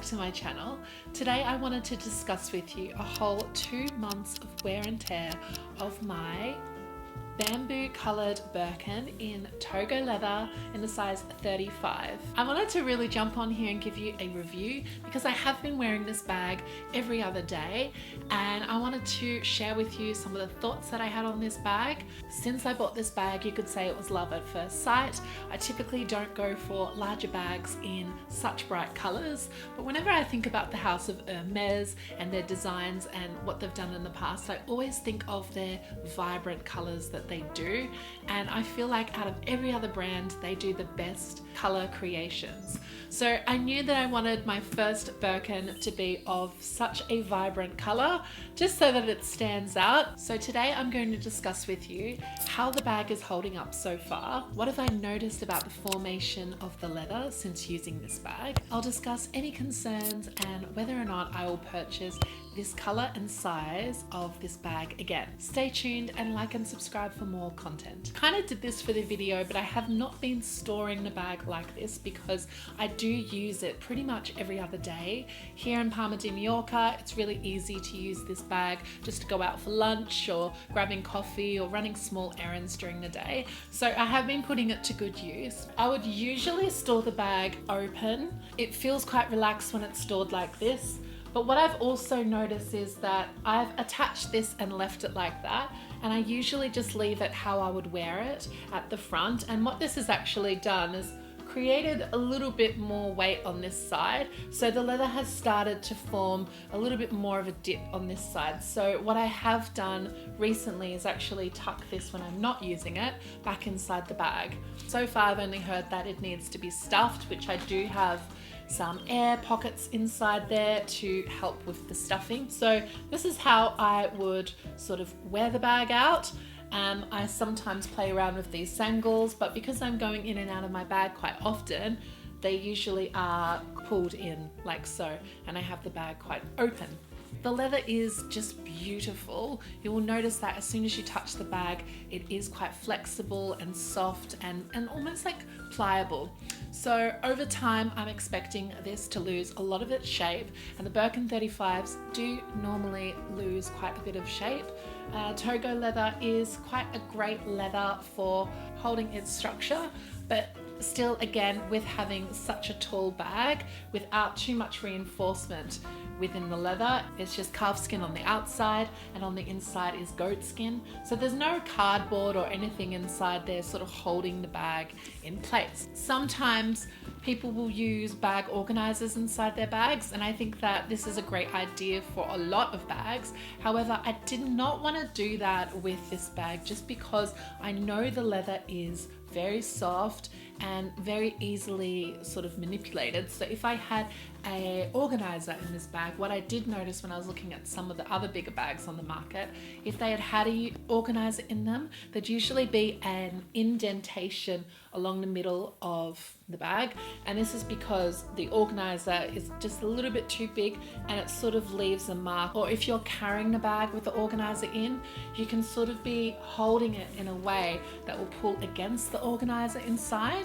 to my channel. Today I wanted to discuss with you a whole 2 months of wear and tear of my bamboo coloured Birkin in togo leather in the size 35. I wanted to really jump on here and give you a review because I have been wearing this bag every other day, and I wanted to share with you some of the thoughts that I had on this bag. Since I bought this bag, you could say it was love at first sight. I typically don't go for larger bags in such bright colours, but whenever I think about the house of Hermes and their designs and what they've done in the past, I always think of their vibrant colours that they do, and I feel like out of every other brand they do the best color creations. So I knew that I wanted my first Birkin to be of such a vibrant color just so that it stands out. So today I'm going to discuss with you how the bag is holding up so far, what have I noticed about the formation of the leather since using this bag. I'll discuss any concerns and whether or not I will purchase this color and size of this bag again. Stay tuned and like and subscribe for more content. Kind of did this for the video, but I have not been storing the bag like this because I do use it pretty much every other day. Here in Palma de Majorca, it's really easy to use this bag just to go out for lunch or grabbing coffee or running small errands during the day. So I have been putting it to good use. I would usually store the bag open. It feels quite relaxed when it's stored like this. But what I've also noticed is that I've attached this and left it like that, and I usually just leave it how I would wear it at the front. And what this has actually done is created a little bit more weight on this side, so the leather has started to form a little bit more of a dip on this side. So what I have done recently is actually tuck this, when I'm not using it, back inside the bag. So far I've only heard that it needs to be stuffed, which I do have some air pockets inside there to help with the stuffing. So this is how I would sort of wear the bag out. I sometimes play around with these sangles, but because I'm going in and out of my bag quite often, they usually are pulled in like so, and I have the bag quite open. The leather is just beautiful. You will notice that as soon as you touch the bag, it is quite flexible and soft and almost like pliable. So over time, I'm expecting this to lose a lot of its shape, and the Birkin 35s do normally lose quite a bit of shape. Togo leather is quite a great leather for holding its structure, but still, again, with having such a tall bag without too much reinforcement within the leather, it's just calf skin on the outside, and on the inside is goat skin. So there's no cardboard or anything inside there sort of holding the bag in place. Sometimes people will use bag organizers inside their bags, and I think that this is a great idea for a lot of bags. However, I did not want to do that with this bag just because I know the leather is very soft and very easily sort of manipulated. So if I had a organizer in this bag, what I did notice when I was looking at some of the other bigger bags on the market, if they had a organizer in them, there'd usually be an indentation along the middle of the bag, and this is because the organizer is just a little bit too big and it sort of leaves a mark. Or if you're carrying the bag with the organizer in, you can sort of be holding it in a way that will pull against the organizer inside,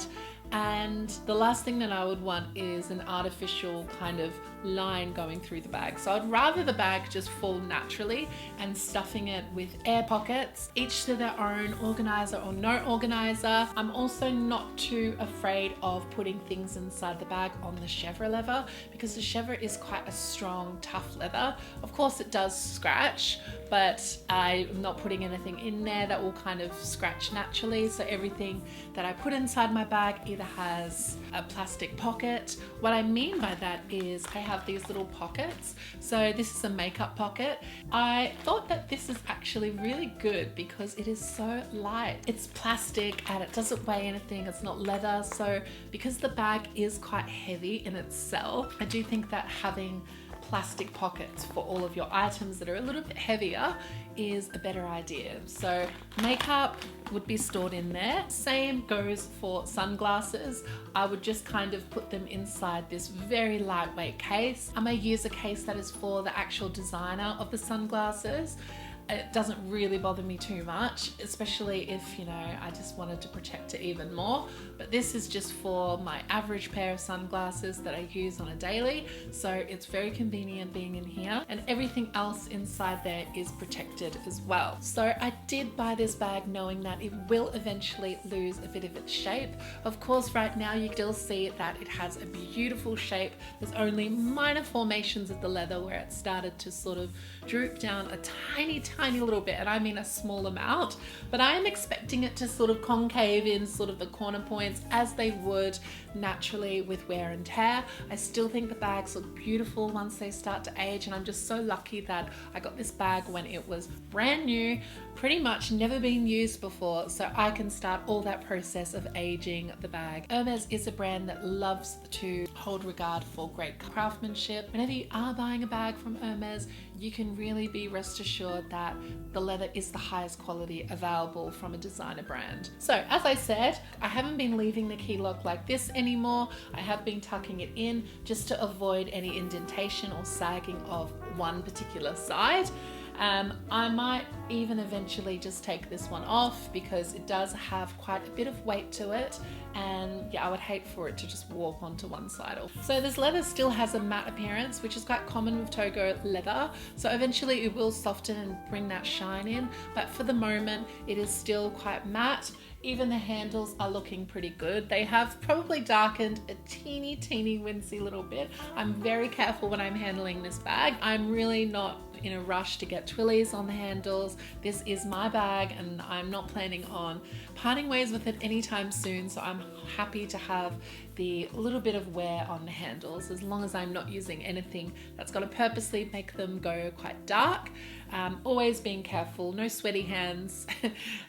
and the last thing that I would want is an artificial kind of line going through the bag. So I'd rather the bag just fall naturally, and stuffing it with air pockets, each to their own, organizer or no organizer. I'm also not too afraid of putting things inside the bag on the chèvre leather, because the chèvre is quite a strong, tough leather. Of course it does scratch, but I'm not putting anything in there that will kind of scratch naturally. So everything that I put inside my bag either has a plastic pocket. What I mean by that is I have these little pockets. So this is a makeup pocket. I thought that this is actually really good because it is so light. It's plastic and it doesn't weigh anything. It's not leather. So because the bag is quite heavy in itself, I do think that having plastic pockets for all of your items that are a little bit heavier is a better idea. So makeup would be stored in there. Same goes for sunglasses. I would just kind of put them inside this very lightweight case. I may use a case that is for the actual designer of the sunglasses. it doesn't really bother me too much, especially if, you know, I just wanted to protect it even more. But this is just for my average pair of sunglasses that I use on a daily. So it's very convenient being in here, and everything else inside there is protected as well. So I did buy this bag knowing that it will eventually lose a bit of its shape. Of course, right now you still see that it has a beautiful shape. There's only minor formations of the leather where it started to sort of droop down a tiny little bit, and I mean a small amount, but I am expecting it to sort of concave in sort of the corner points as they would naturally with wear and tear. I still think the bags look beautiful once they start to age, and I'm just so lucky that I got this bag when it was brand new, pretty much never been used before, so I can start all that process of aging the bag. Hermes is a brand that loves to hold regard for great craftsmanship. Whenever you are buying a bag from Hermes, you can really be rest assured that the leather is the highest quality available from a designer brand. So as I said, I haven't been leaving the key lock like this anymore. I have been tucking it in just to avoid any indentation or sagging of one particular side. I might even eventually just take this one off because it does have quite a bit of weight to it, and yeah, I would hate for it to just warp onto one side. So this leather still has a matte appearance, which is quite common with togo leather, so eventually it will soften and bring that shine in, but for the moment it is still quite matte. Even the handles are looking pretty good. They have probably darkened a teeny wincy little bit. I'm very careful when I'm handling this bag. I'm really not in a rush to get twillies on the handles. This is my bag and I'm not planning on parting ways with it anytime soon, so I'm happy to have the little bit of wear on the handles as long as I'm not using anything that's going to purposely make them go quite dark. Always being careful, no sweaty hands.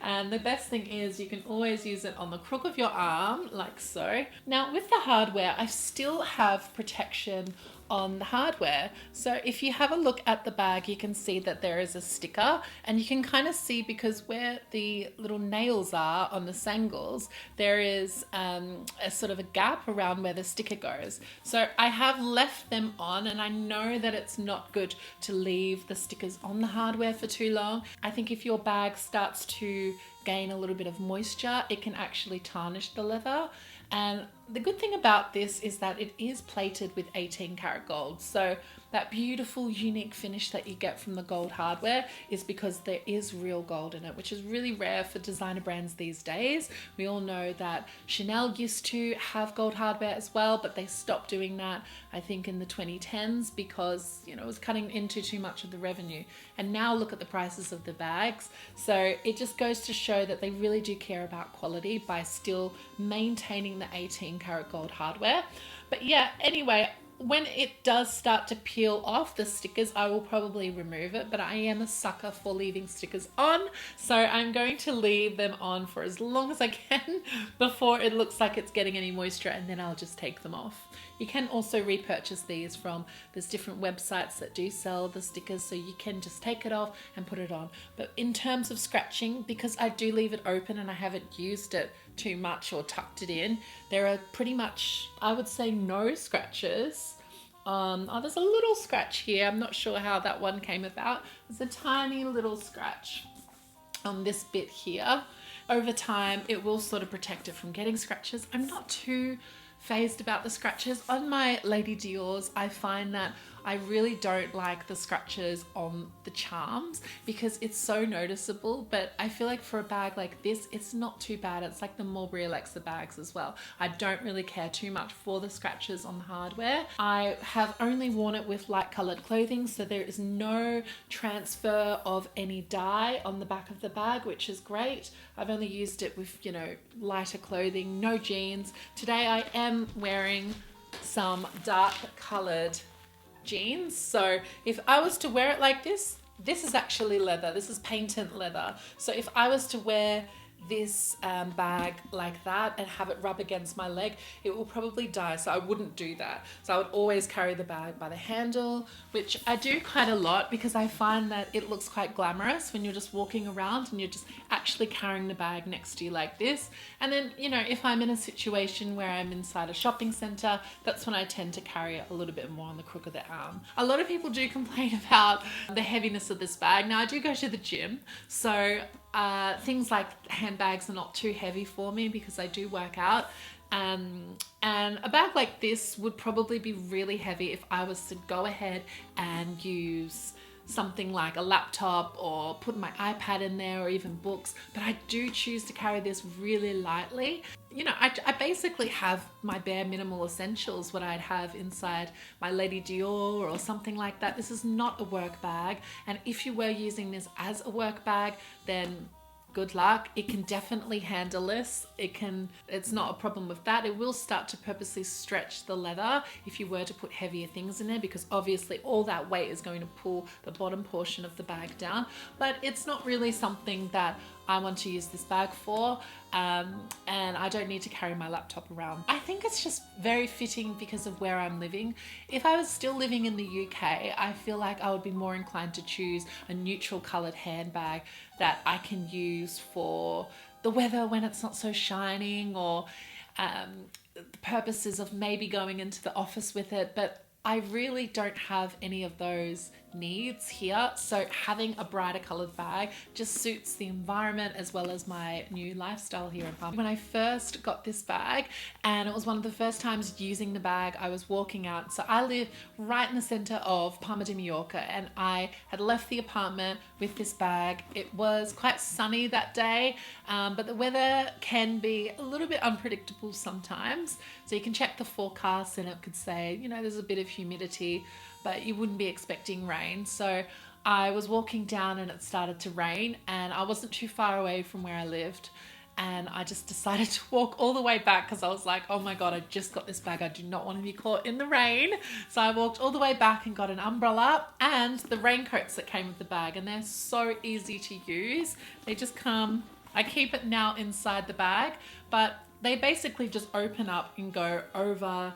And the best thing is you can always use it on the crook of your arm like so. Now with the hardware, I still have protection on the hardware. So if you have a look at the bag, you can see that there is a sticker, and you can kind of see because where the little nails are on the sangles, there is a sort of a gap around where the sticker goes. So I have left them on, and I know that it's not good to leave the stickers on the hardware for too long. I think if your bag starts to gain a little bit of moisture, it can actually tarnish the leather. And the good thing about this is that it is plated with 18 karat gold. So that beautiful unique finish that you get from the gold hardware is because there is real gold in it, which is really rare for designer brands these days. We all know that Chanel used to have gold hardware as well, but they stopped doing that, I think, in the 2010s because, you know, it was cutting into too much of the revenue. And now look at the prices of the bags. So it just goes to show that they really do care about quality by still maintaining the 18 karat gold hardware. But yeah, anyway, when it does start to peel off the stickers, I will probably remove it, but I am a sucker for leaving stickers on, so I'm going to leave them on for as long as I can before it looks like it's getting any moisture, and then I'll just take them off. You can also repurchase these from, there's different websites that do sell the stickers, so you can just take it off and put it on. But in terms of scratching, because I do leave it open and I haven't used it too much or tucked it in, there are pretty much, I would say, no scratches. Oh, there's a little scratch here. I'm not sure how that one came about. There's a tiny little scratch on this bit here. Over time, it will sort of protect it from getting scratches. I'm not too phased about the scratches. On my Lady Dior's, I find that I really don't like the scratches on the charms because it's so noticeable, but I feel like for a bag like this, it's not too bad. It's like the Mulberry Alexa bags as well. I don't really care too much for the scratches on the hardware. I have only worn it with light colored clothing, so there is no transfer of any dye on the back of the bag, which is great. I've only used it with, you know, lighter clothing, no jeans. Today I am wearing some dark colored jeans, so if I was to wear it like this is actually leather. This is patent leather. So if I was to wear this bag like that and have it rub against my leg, it will probably die. So I wouldn't do that. So I would always carry the bag by the handle, which I do quite a lot because I find that it looks quite glamorous when you're just walking around and you're just actually carrying the bag next to you like this. And then, you know, if I'm in a situation where I'm inside a shopping center, that's when I tend to carry it a little bit more on the crook of the arm. A lot of people do complain about the heaviness of this bag. Now I do go to the gym, so things like handbags are not too heavy for me because I do work out. And a bag like this would probably be really heavy if I was to go ahead and use something like a laptop or put my iPad in there or even books, but I do choose to carry this really lightly. You know, I basically have my bare minimal essentials, what I'd have inside my Lady Dior or something like that. This is not a work bag, and if you were using this as a work bag, then good luck. It can definitely handle this. It's not a problem with that. It will start to purposely stretch the leather if you were to put heavier things in there, because obviously all that weight is going to pull the bottom portion of the bag down. But it's not really something that I want to use this bag for, and I don't need to carry my laptop around. I think it's just very fitting because of where I'm living. If I was still living in the UK, I feel like I would be more inclined to choose a neutral coloured handbag that I can use for the weather when it's not so shining, or the purposes of maybe going into the office with it. But I really don't have any of those needs here, so having a brighter colored bag just suits the environment as well as my new lifestyle here in Palma. When I first got this bag, and it was one of the first times using the bag, I was walking out. So I live right in the center of Palma de Majorca, and I had left the apartment with this bag. It was quite sunny that day, but the weather can be a little bit unpredictable sometimes. So you can check the forecast and it could say, you know, there's a bit of humidity, but you wouldn't be expecting rain. So I was walking down and it started to rain, and I wasn't too far away from where I lived, and I just decided to walk all the way back because I was like, oh my God, I just got this bag. I do not want to be caught in the rain. So I walked all the way back and got an umbrella and the raincoats that came with the bag, and they're so easy to use. They just come, I keep it now inside the bag, but they basically just open up and go over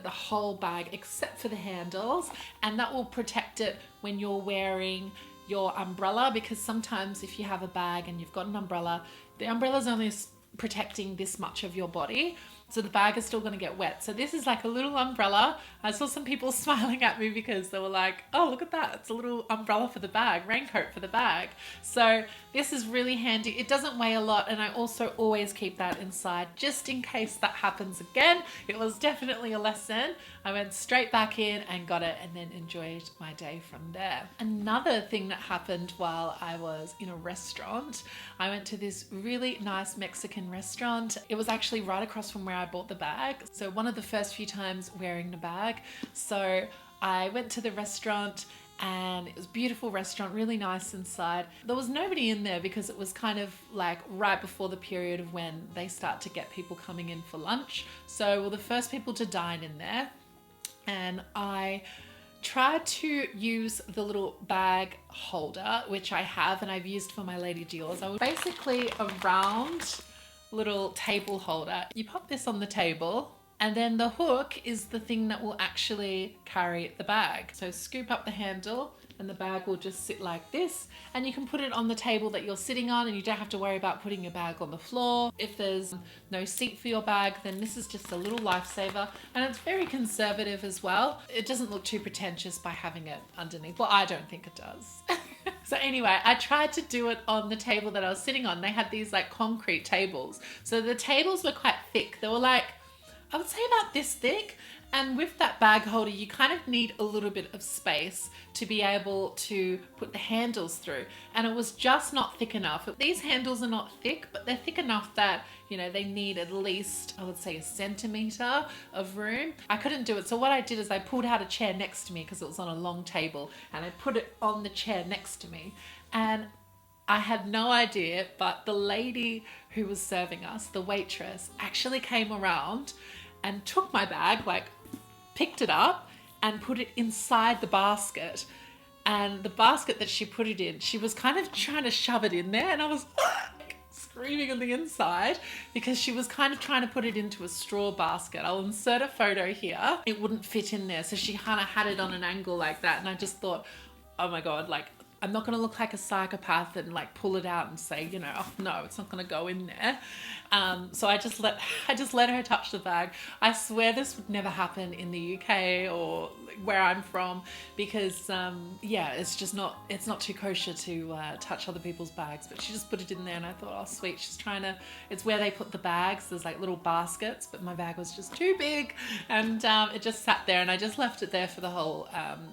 the whole bag except for the handles, and that will protect it when you're wearing your umbrella, because sometimes if you have a bag and you've got an umbrella, the umbrella's only protecting this much of your body, so the bag is still going to get wet. So this is like a little umbrella. I saw some people smiling at me because they were like, oh, look at that, it's a little umbrella for the bag, raincoat for the bag. So this is really handy. It doesn't weigh a lot, and I also always keep that inside just in case that happens again. It was definitely a lesson. I went straight back in and got it, and then enjoyed my day from there. Another thing that happened while I was in a restaurant, I went to this really nice Mexican restaurant. It was actually right across from where I bought the bag. So one of the first few times wearing the bag. So I went to the restaurant, and it was a beautiful restaurant, really nice inside. There was nobody in there because it was kind of like right before the period of when they start to get people coming in for lunch. So we're the first people to dine in there, and I tried to use the little bag holder, which I have and I've used for my Lady Dior's. I was basically a round little table holder. You pop this on the table, and then the hook is the thing that will actually carry the bag. So scoop up the handle and the bag will just sit like this, and you can put it on the table that you're sitting on, and you don't have to worry about putting your bag on the floor. If there's no seat for your bag, then this is just a little lifesaver, and it's very conservative as well. It doesn't look too pretentious by having it underneath. Well, I don't think it does. So anyway, I tried to do it on the table that I was sitting on. They had these like concrete tables. So the tables were quite thick. They were like, I would say about this thick. And with that bag holder, you kind of need a little bit of space to be able to put the handles through. And it was just not thick enough. These handles are not thick, but they're thick enough that, you know, they need at least, I would say, a centimeter of room. I couldn't do it. So what I did is I pulled out a chair next to me because it was on a long table, and I put it on the chair next to me. And I had no idea, but the lady who was serving us, the waitress, actually came around and took my bag, like picked it up and put it inside the basket. And the basket that she put it in, she was kind of trying to shove it in there, and I was screaming on the inside because she was kind of trying to put it into a straw basket. I'll insert a photo here. It wouldn't fit in there, so she kind of had it on an angle like that, and I just thought, oh my God, like, I'm not going to look like a psychopath and like pull it out and say, you know, oh no, it's not going to go in there. So I just let her touch the bag. I swear this would never happen in the UK or where I'm from because yeah, it's not too kosher to touch other people's bags. But she just put it in there, and I thought, oh sweet, she's trying to. It's where they put the bags. There's like little baskets, but my bag was just too big, and it just sat there, and I just left it there for the whole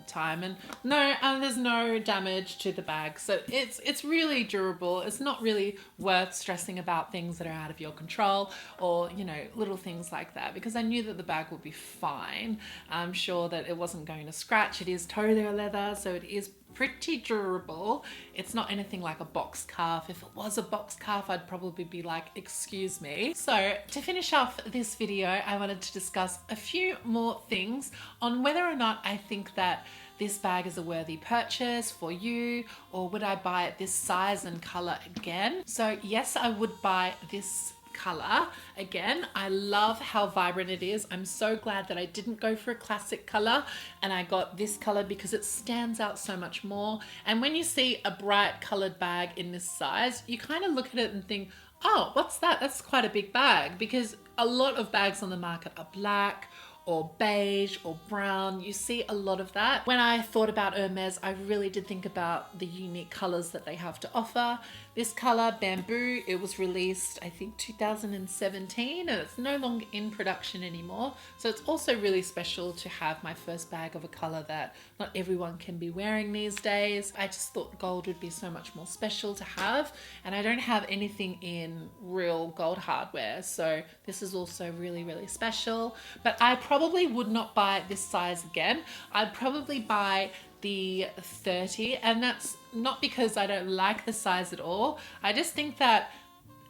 time. And no, there's no damage to the bag, so it's really durable. It's not really worth stressing about things that are out of your control, or you know, little things like that, because I knew that the bag would be fine. I'm sure that it wasn't going to scratch. It is togo leather, so it is pretty durable. It's not anything like a box calf. If it was a box calf, I'd probably be like, excuse me. So to finish off this video, I wanted to discuss a few more things on whether or not I think that this bag is a worthy purchase for you, or would I buy it this size and color again? So yes, I would buy this color again. I love how vibrant it is. I'm so glad that I didn't go for a classic color and I got this color because it stands out so much more. And when you see a bright colored bag in this size, you kind of look at it and think, oh, what's that? That's quite a big bag, because a lot of bags on the market are black or beige or brown. You see a lot of that. When I thought about Hermes, I really did think about the unique colors that they have to offer. This color, bamboo, it was released, I think 2017, and it's no longer in production anymore. So it's also really special to have my first bag of a color that not everyone can be wearing these days. I just thought gold would be so much more special to have, and I don't have anything in real gold hardware. So this is also really, really special. But I probably would not buy this size again. I'd probably buy the 30, and that's not because I don't like the size at all. I just think that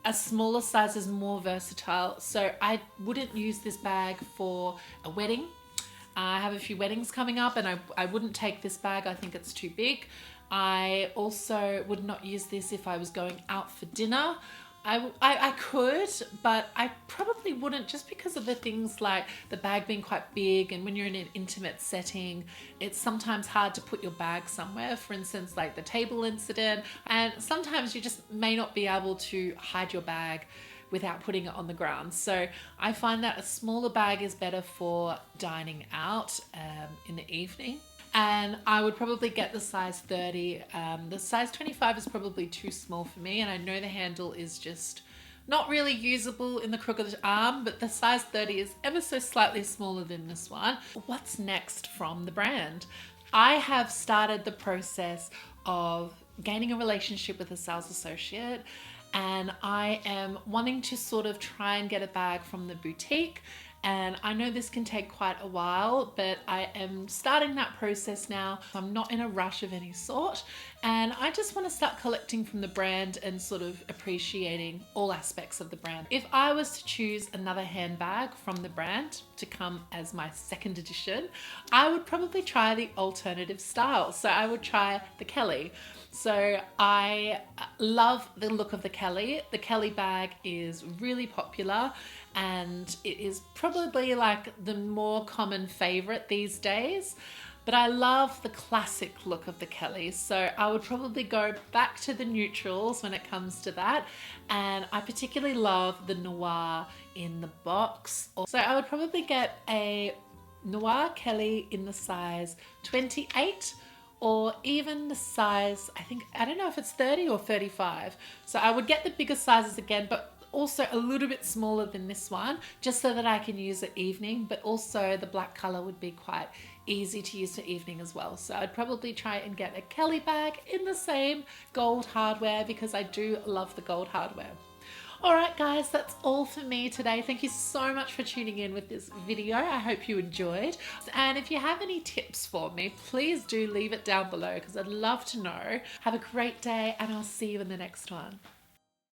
a smaller size is more versatile. So I wouldn't use this bag for a wedding. I have a few weddings coming up, and I wouldn't take this bag. I think it's too big. I also would not use this if I was going out for dinner. I could, but I probably wouldn't, just because of the things like the bag being quite big, and when you're in an intimate setting, it's sometimes hard to put your bag somewhere. For instance, like the table incident, and sometimes you just may not be able to hide your bag without putting it on the ground. So I find that a smaller bag is better for dining out in the evening. And I would probably get the size 30. The size 25 is probably too small for me, and I know the handle is just not really usable in the crook of the arm, but the size 30 is ever so slightly smaller than this one. What's next from the brand? I have started the process of gaining a relationship with a sales associate, and I am wanting to sort of try and get a bag from the boutique. And I know this can take quite a while, but I am starting that process now. I'm not in a rush of any sort, and I just want to start collecting from the brand and sort of appreciating all aspects of the brand. If I was to choose another handbag from the brand to come as my second edition, I would probably try the alternative style. So I would try the Kelly. So I love the look of the Kelly. The Kelly bag is really popular, and it is probably like the more common favorite these days. But I love the classic look of the Kelly. So I would probably go back to the neutrals when it comes to that. And I particularly love the noir in the box. So I would probably get a noir Kelly in the size 28, or even the size, I don't know if it's 30 or 35. So I would get the bigger sizes again, but also a little bit smaller than this one, just so that I can use it evening. But also the black color would be quite easy to use for evening as well. So I'd probably try and get a Kelly bag in the same gold hardware, because I do love the gold hardware. Alright guys, that's all for me today. Thank you so much for tuning in with this video. I hope you enjoyed. And if you have any tips for me, please do leave it down below, because I'd love to know. Have a great day, and I'll see you in the next one.